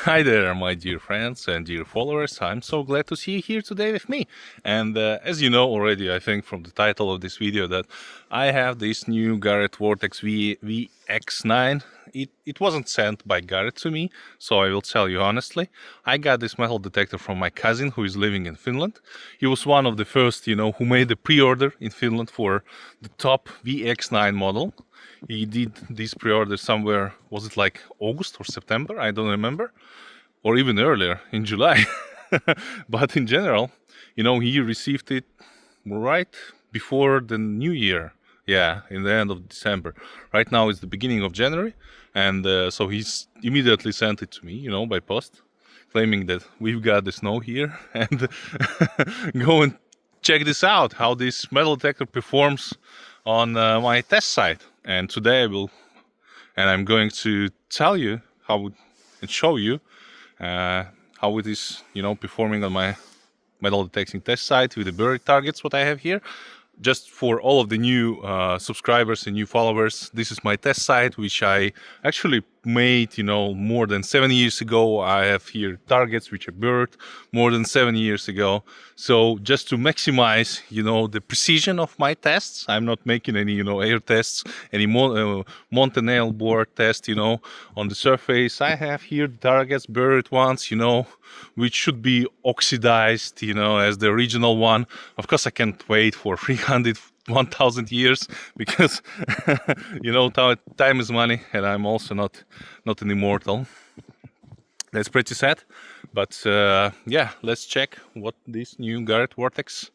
Hi there, my dear friends and dear followers. I'm so glad to see you here today with me. And as you know already, I think from the title of this video, that I have this new Garrett Vortex VX9. It wasn't sent by Garrett to me, so I will tell you honestly. I got this metal detector from my cousin who is living in Finland. He was one of the first, who made the pre-order in Finland for the top VX9 model. He did this pre-order somewhere, was it like August or September? I don't remember. Or even earlier, in July. But in general, he received it right before the new year. Yeah, in the end of December. Right now it's the beginning of January. And so he's immediately sent it to me, by post, claiming that we've got the snow here and go and check this out, how this metal detector performs on my test site. And today I'm going to tell you how and show you how it is, performing on my metal detecting test site with the buried targets what I have here. Just for all of the new subscribers and new followers, this is my test site, which I actually made, more than 7 years ago. I have here targets which are buried more than 7 years ago. So just to maximize, the precision of my tests, I'm not making any, air tests, any Montanel board test, on the surface. I have here the targets, buried ones, which should be oxidized, as the original one. Of course, I can't wait for 1,000 years because time is money, and I'm also not an immortal. That's pretty sad, but yeah, let's check what this new Garrett Vortex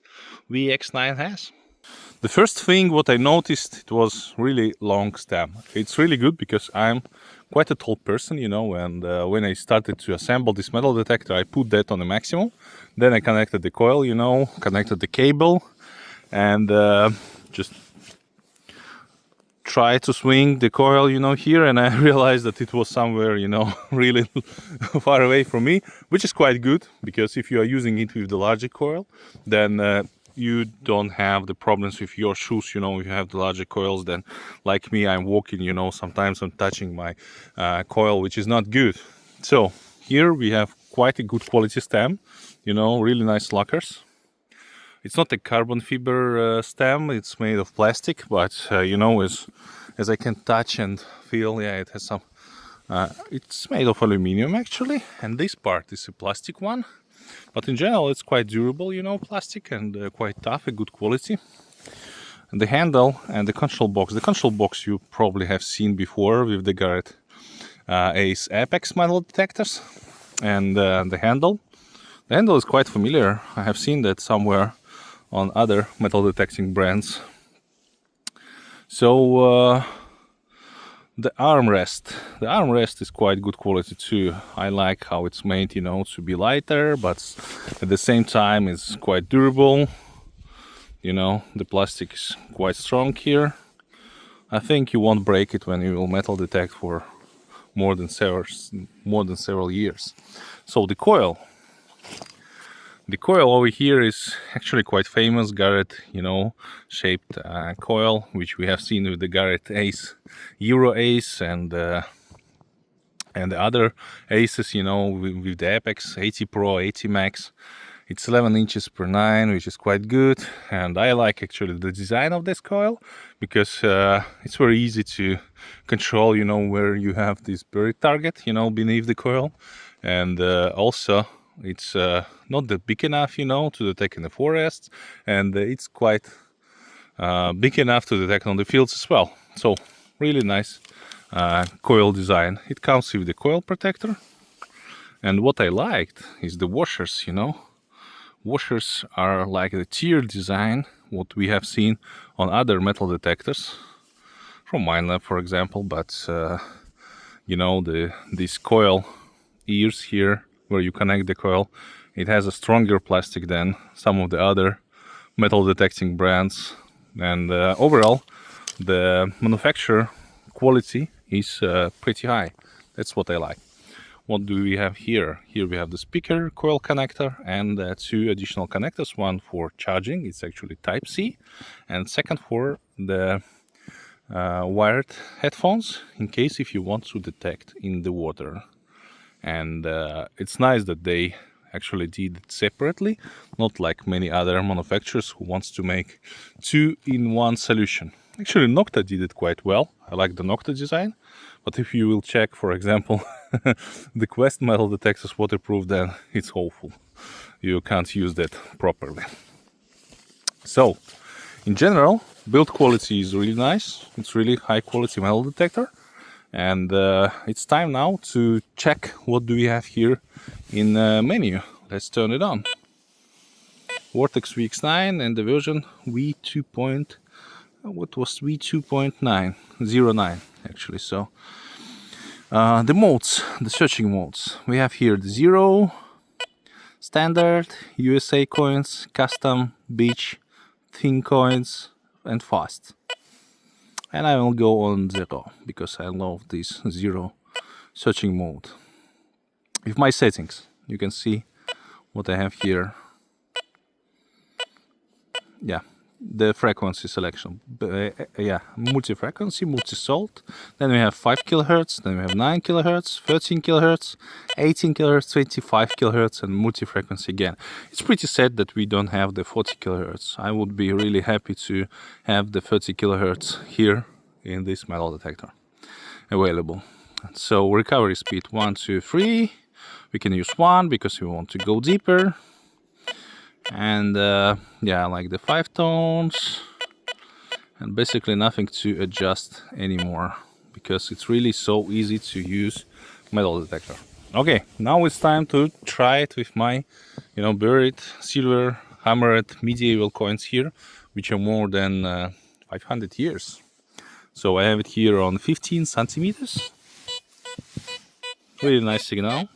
VX9 has. The first thing what I noticed, it was really long stem. It's really good because I'm quite a tall person, and when I started to assemble this metal detector, I put that on the maximum. Then I connected the coil, connected the cable, and just try to swing the coil, here, and I realized that it was somewhere, really far away from me, which is quite good, because if you are using it with the larger coil, then you don't have the problems with your shoes, if you have the larger coils. Then, like me, I'm walking, sometimes I'm touching my coil, which is not good. So here we have quite a good quality stem, really nice lockers. It's not a carbon fiber stem, it's made of plastic, but as I can touch and feel, yeah, it has some, it's made of aluminum actually, and this part is a plastic one. But in general, it's quite durable, plastic, and quite tough, a good quality. And the handle and the control box. The control box you probably have seen before with the Garrett Ace Apex metal detectors. And the handle. The handle is quite familiar. I have seen that somewhere on other metal detecting brands. So the armrest is quite good quality too. I like how it's made, to be lighter, but at the same time it's quite durable. The plastic is quite strong here. I think you won't break it when you will metal detect for more than several years. So the coil over here is actually quite famous, Garrett, shaped coil, which we have seen with the Garrett Ace, Euro Ace, and the other Aces, with the Apex 80 Pro, 80 Max. It's 11 inches per 9, which is quite good, and I like actually the design of this coil, because it's very easy to control, where you have this buried target, beneath the coil, and also it's not that big enough, to detect in the forest, and it's quite big enough to detect on the fields as well. So really nice coil design. It comes with the coil protector, and what I liked is the washers. Washers are like the tier design what we have seen on other metal detectors from Minelab, for example, but these coil ears here where you connect the coil, it has a stronger plastic than some of the other metal detecting brands, and overall the manufacturer quality is pretty high. That's what I like. What do we have here? Here we have the speaker coil connector and 2 additional connectors, one for charging, it's actually Type-C, and second for the wired headphones, in case if you want to detect in the water. And it's nice that they actually did it separately, not like many other manufacturers who wants to make two-in-one solution. Actually, Nocta did it quite well. I like the Nocta design, but if you will check, for example, the Quest metal detector's waterproof, then it's awful. You can't use that properly. So, in general, build quality is really nice. It's really high quality metal detector. And it's time now to check what do we have here in menu. Let's turn it on. Vortex VX9 and the version V2. What was V2.909 actually? So the modes, the searching modes. We have here the 0, standard, USA coins, custom, beach, thin coins, and fast. And I will go on 0 because I love this 0 searching mode. With my settings, you can see what I have here. Yeah, the frequency selection. Yeah, multi-frequency, multi-salt. Then we have 5 kHz, then we have 9 kHz, 13 kHz, 18 kHz, 25 kHz, and multi-frequency again. It's pretty sad that we don't have the 40 kHz. I would be really happy to have the 30 kHz here in this metal detector available. So recovery speed 1, 2, 3. We can use 1 because we want to go deeper. And yeah, I like the 5 tones, and basically nothing to adjust anymore because it's really so easy to use metal detector. Okay, now it's time to try it with my, buried silver hammered medieval coins here, which are more than 500 years. So I have it here on 15 centimeters. Really nice signal.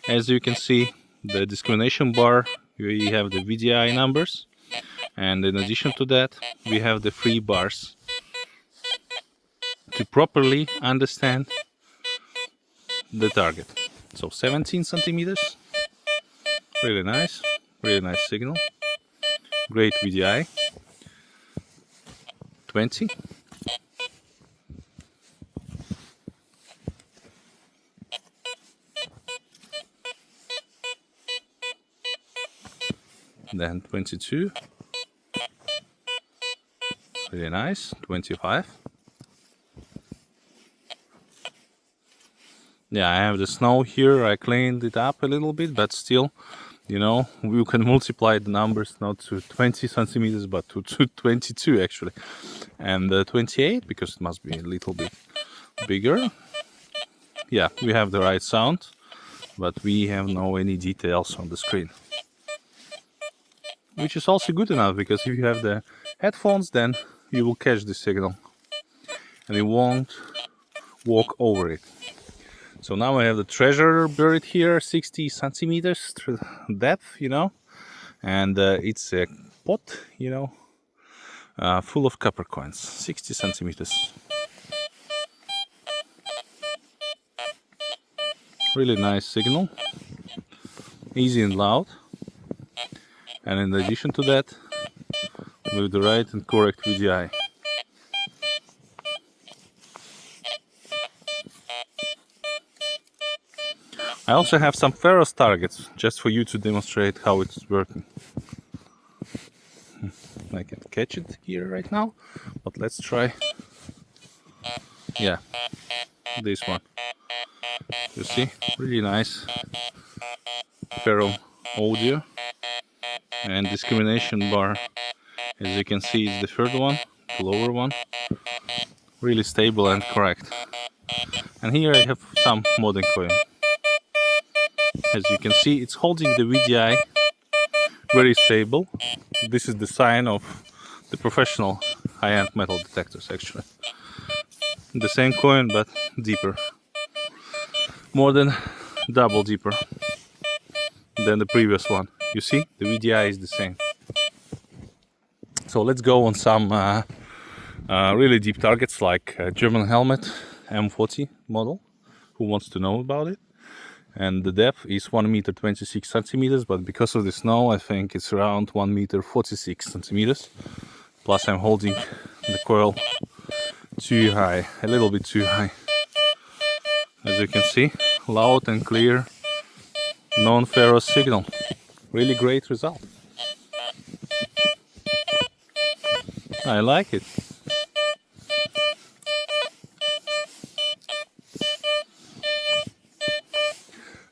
As you can see, the discrimination bar, we have the VDI numbers, and in addition to that, we have the 3 bars to properly understand the target. So 17 centimeters, really nice signal, great VDI. 20, then 22, really nice. 25. Yeah, I have the snow here. I cleaned it up a little bit, but still, you can multiply the numbers not to 20 centimeters but to 22 actually. And 28, because it must be a little bit bigger. Yeah, we have the right sound, but we have no any details on the screen, which is also good enough, because if you have the headphones, then you will catch the signal and you won't walk over it. So now I have the treasure buried here, 60 centimeters depth, and it's a pot, full of copper coins, 60 centimeters. Really nice signal, easy and loud. And in addition to that, with the right and correct VDI. I also have some ferrous targets, just for you to demonstrate how it's working. I can catch it here right now, but let's try. Yeah, this one. You see, really nice ferro audio, and discrimination bar. As you can see, it's the third one, the lower one. Really stable and correct. And here I have some modern coin. As you can see, it's holding the VDI very stable. This is the sign of the professional high-end metal detectors actually. The same coin but deeper. More than double deeper than the previous one. You see, the VDI is the same. So let's go on some really deep targets like German helmet M40 model. Who wants to know about it? And the depth is 1 meter 26 centimeters, but because of the snow, I think it's around 1 meter 46 centimeters. Plus, I'm holding the coil too high, a little bit too high. As you can see, loud and clear non-ferrous signal. Really great result. I like it.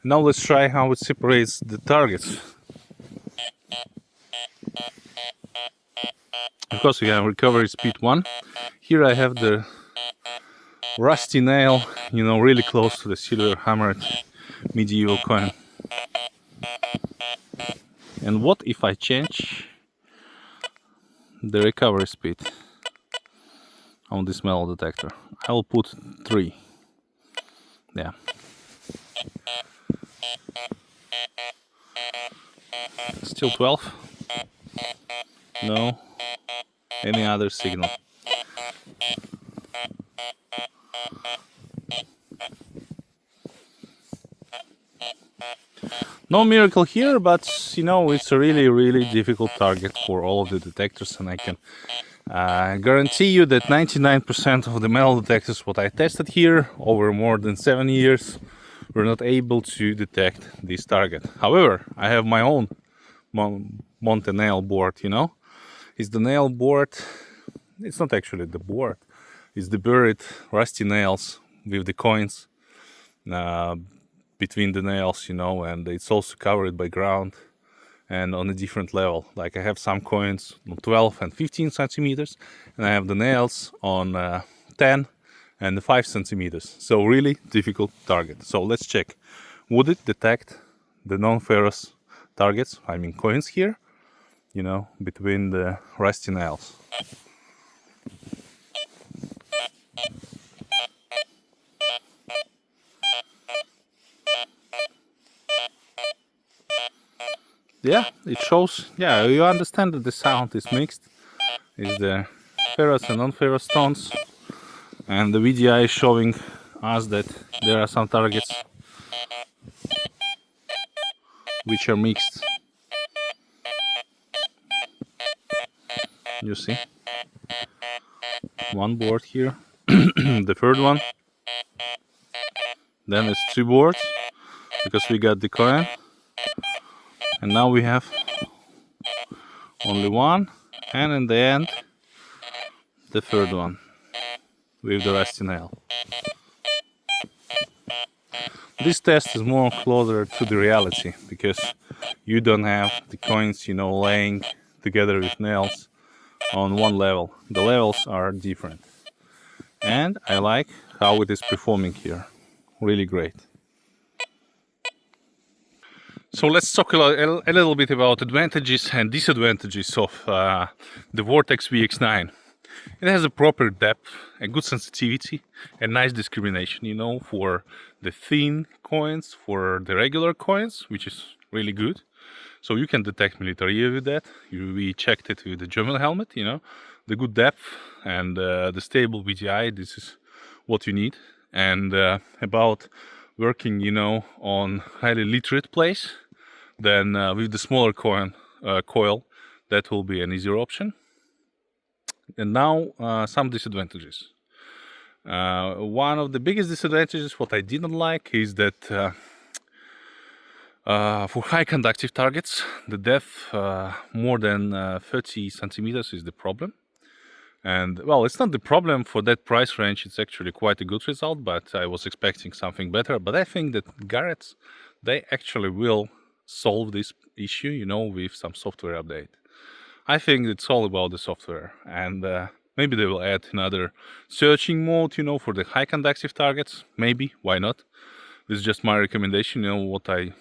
Now let's try how it separates the targets. Of course we have recovery speed 1. Here I have the rusty nail, you know, really close to the silver hammered medieval coin. And what if I change the recovery speed on this metal detector? I will put 3. Yeah. Still 12. No. Any other signal. No miracle here, but you know, it's a really difficult target for all of the detectors, and I can guarantee you that 99% of the metal detectors what I tested here over more than 7 years were not able to detect this target. However, I have my own Monte nail board, you know. It's the nail board, it's not actually the board, it's the buried rusty nails with the coins between the nails, you know, and it's also covered by ground and on a different level. Like I have some coins on 12 and 15 centimeters, and I have the nails on 10 and 5 centimeters. So really difficult target. So let's check. Would it detect the non-ferrous targets, I mean coins here, you know, between the rusty nails? Yeah, it shows. Yeah, you understand that the sound is mixed. Is the ferrous and non-ferrous stones, and the VDI is showing us that there are some targets which are mixed. You see, one board here, the third one, then it's 2 boards because we got the coin, and now we have only one, and in the end the third one with the rusty nail. This test is more closer to the reality because you don't have the coins, you know, laying together with nails on one level. The levels are different, and I like how it is performing here. Really great. So let's talk a little bit about advantages and disadvantages of the Vortex VX9. It has a proper depth, a good sensitivity, and nice discrimination, you know, for the thin coins, for the regular coins, which is really good. So you can detect military with that. We checked it with the German helmet, you know, the good depth and the stable VGI. This is what you need. And about working, you know, on highly literate place, then with the smaller coil, that will be an easier option. And now some disadvantages. One of the biggest disadvantages, what I didn't like, is that for high conductive targets, the depth more than 30 centimeters is the problem. And well, it's not the problem for that price range. It's actually quite a good result, but I was expecting something better. But I think that Garrett, they actually will solve this issue, you know, with some software update. I think it's all about the software, and maybe they will add another searching mode, you know, for the high conductive targets. Maybe, why not? This is just my recommendation, you know, what I...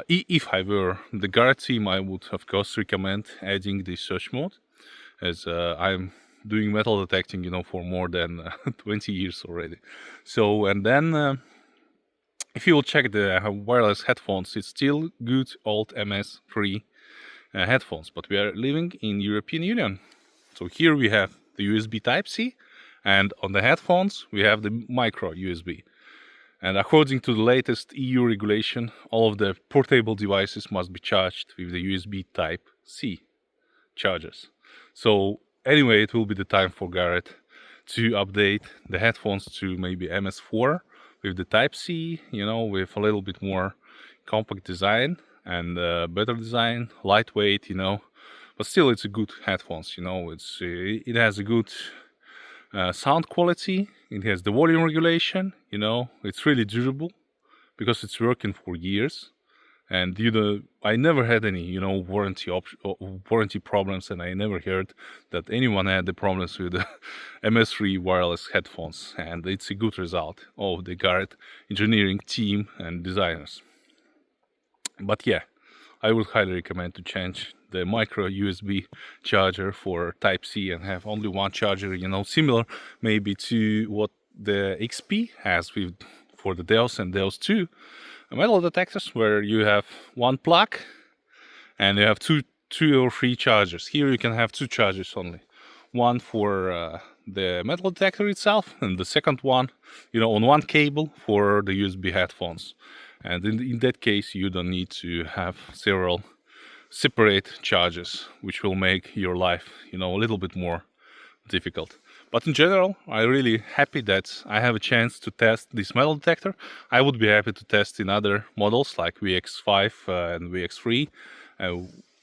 if I were the Garrett team, I would of course recommend adding this search mode, as I'm doing metal detecting, you know, for more than 20 years already. So, and then if you will check the wireless headphones, it's still good old MS-free headphones, but we are living in European Union. So here we have the USB Type-C, and on the headphones we have the micro USB. And according to the latest EU regulation, all of the portable devices must be charged with the USB Type-C chargers. So anyway, it will be the time for Garrett to update the headphones to maybe MS4 with the Type-C, you know, with a little bit more compact design and better design, lightweight, you know, but still it's a good headphones, you know. It has a good sound quality, it has the volume regulation, you know, it's really durable because it's working for years. And you know, I never had any, you know, warranty problems, and I never heard that anyone had the problems with the MS3 wireless headphones. And it's a good result of the Garrett engineering team and designers. But yeah, I would highly recommend to change the micro USB charger for Type-C and have only one charger, you know, similar maybe to what the XP has with for the Deos and Deos 2 metal detectors, where you have one plug and you have two or three chargers. Here you can have two chargers only. One for the metal detector itself, and the second one, you know, on one cable for the USB headphones. And in that case, you don't need to have several separate chargers, which will make your life, you know, a little bit more difficult. But in general, I'm really happy that I have a chance to test this metal detector. I would be happy to test in other models like VX5 and VX3,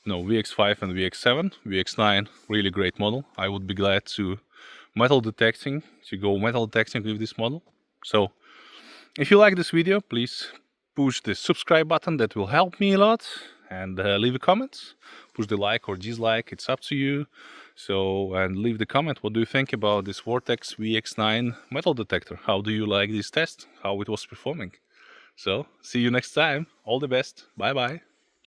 no, VX5 and VX7, VX9, really great model. I would be glad to go metal detecting with this model. So if you like this video, please push the subscribe button, that will help me a lot, and leave a comment, push the like or dislike, it's up to you. So, and leave the comment, what do you think about this Vortex VX9 metal detector? How do you like this test, how it was performing? So, see you next time, all the best, bye bye.